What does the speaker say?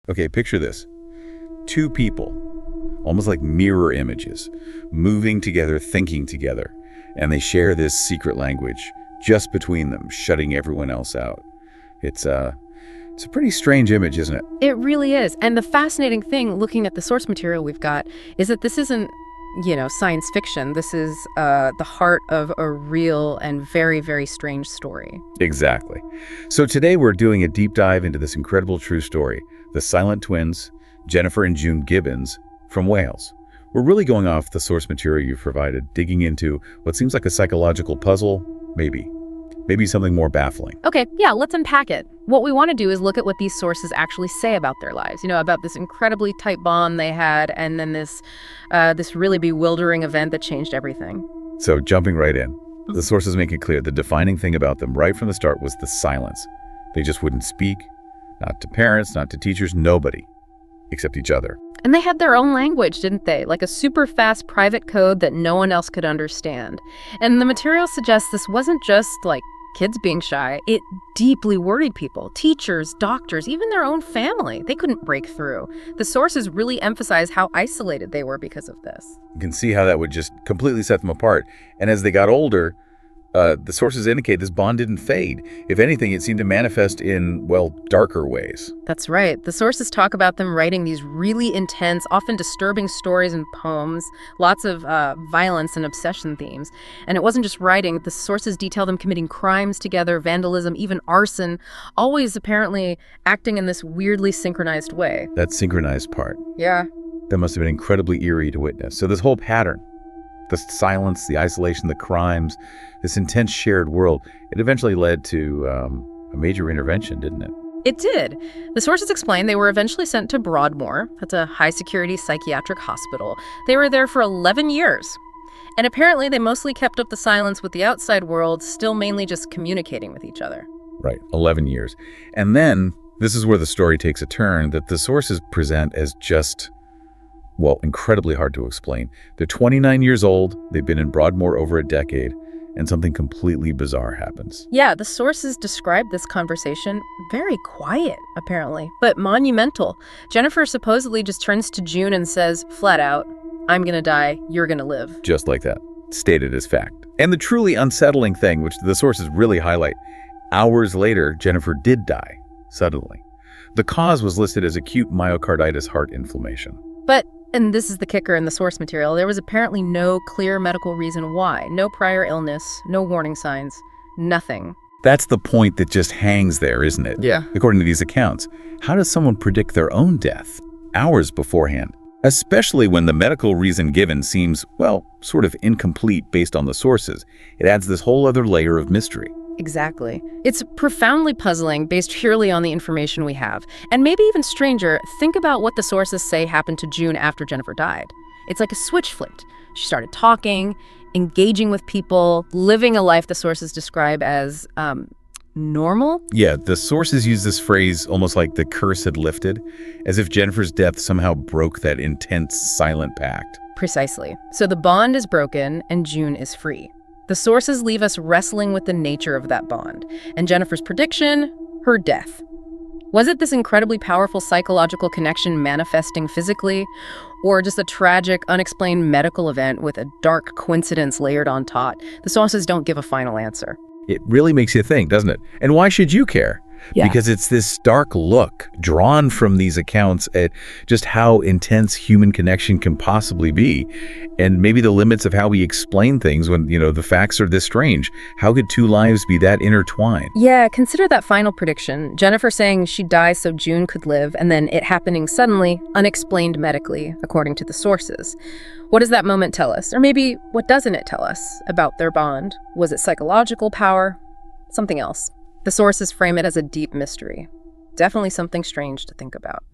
Okay, picture this. Two people, almost like mirror images, moving together, thinking together, and they share this secret language just between them, shutting everyone else out. It's a pretty strange image, isn't it? It really is. And the fascinating thing, looking at the source material we've got, is that this isn't, science fiction. This is the heart of a real and very, very strange story. Exactly. So today we're doing a deep dive into this incredible true story, the silent twins, Jennifer and June Gibbons, from Wales. We're really going off the source material you've provided, digging into what seems like a psychological puzzle, maybe something more baffling. Okay, yeah, let's unpack it. What we want to do is look at what these sources actually say about their lives, about this incredibly tight bond they had, and then this really bewildering event that changed everything. So jumping right in, the sources make it clear the defining thing about them right from the start was the silence. They just wouldn't speak, not to parents, not to teachers, nobody, except each other. And they had their own language, didn't they? Like a super fast private code that no one else could understand. And the material suggests this wasn't just like kids being shy. It deeply worried people, teachers, doctors, even their own family. They couldn't break through. The sources really emphasize how isolated they were because of this. You can see how that would just completely set them apart. And as they got older, the sources indicate this bond didn't fade. If anything, it seemed to manifest in, darker ways. That's right. The sources talk about them writing these really intense, often disturbing stories and poems, lots of violence and obsession themes. And it wasn't just writing. The sources detail them committing crimes together, vandalism, even arson, always apparently acting in this weirdly synchronized way. That synchronized part. Yeah. That must have been incredibly eerie to witness. So this whole pattern, the silence, the isolation, the crimes, this intense shared world, it eventually led to a major intervention, didn't it? It did. The sources explain they were eventually sent to Broadmoor. That's a high-security psychiatric hospital. They were there for 11 years. And apparently they mostly kept up the silence with the outside world, still mainly just communicating with each other. Right, 11 years. And then, this is where the story takes a turn that the sources present as just, incredibly hard to explain. They're 29 years old, they've been in Broadmoor over a decade, and something completely bizarre happens. Yeah, the sources describe this conversation very quiet, apparently, but monumental. Jennifer supposedly just turns to June and says, flat out, "I'm gonna die, you're gonna live." Just like that, stated as fact. And the truly unsettling thing, which the sources really highlight, hours later, Jennifer did die, suddenly. The cause was listed as acute myocarditis heart inflammation. But, and this is the kicker in the source material, there was apparently no clear medical reason why. No prior illness, no warning signs, nothing. That's the point that just hangs there, isn't it? Yeah. According to these accounts, how does someone predict their own death hours beforehand? Especially when the medical reason given seems, sort of incomplete based on the sources. It adds this whole other layer of mystery. Exactly. It's profoundly puzzling based purely on the information we have. And maybe even stranger, think about what the sources say happened to June after Jennifer died. It's like a switch flipped. She started talking, engaging with people, living a life the sources describe as normal. Yeah, the sources use this phrase almost like the curse had lifted, as if Jennifer's death somehow broke that intense, silent pact. Precisely. So the bond is broken and June is free. The sources leave us wrestling with the nature of that bond. And Jennifer's prediction, her death. Was it this incredibly powerful psychological connection manifesting physically, or just a tragic, unexplained medical event with a dark coincidence layered on top? The sources don't give a final answer. It really makes you think, doesn't it? And why should you care? Yeah. Because it's this dark look drawn from these accounts at just how intense human connection can possibly be, and maybe the limits of how we explain things when, the facts are this strange. How could two lives be that intertwined? Yeah, consider that final prediction. Jennifer saying she'd die so June could live, and then it happening suddenly, unexplained medically, according to the sources. What does that moment tell us? Or maybe, what doesn't it tell us about their bond? Was it psychological power? Something else? The sources frame it as a deep mystery. Definitely something strange to think about.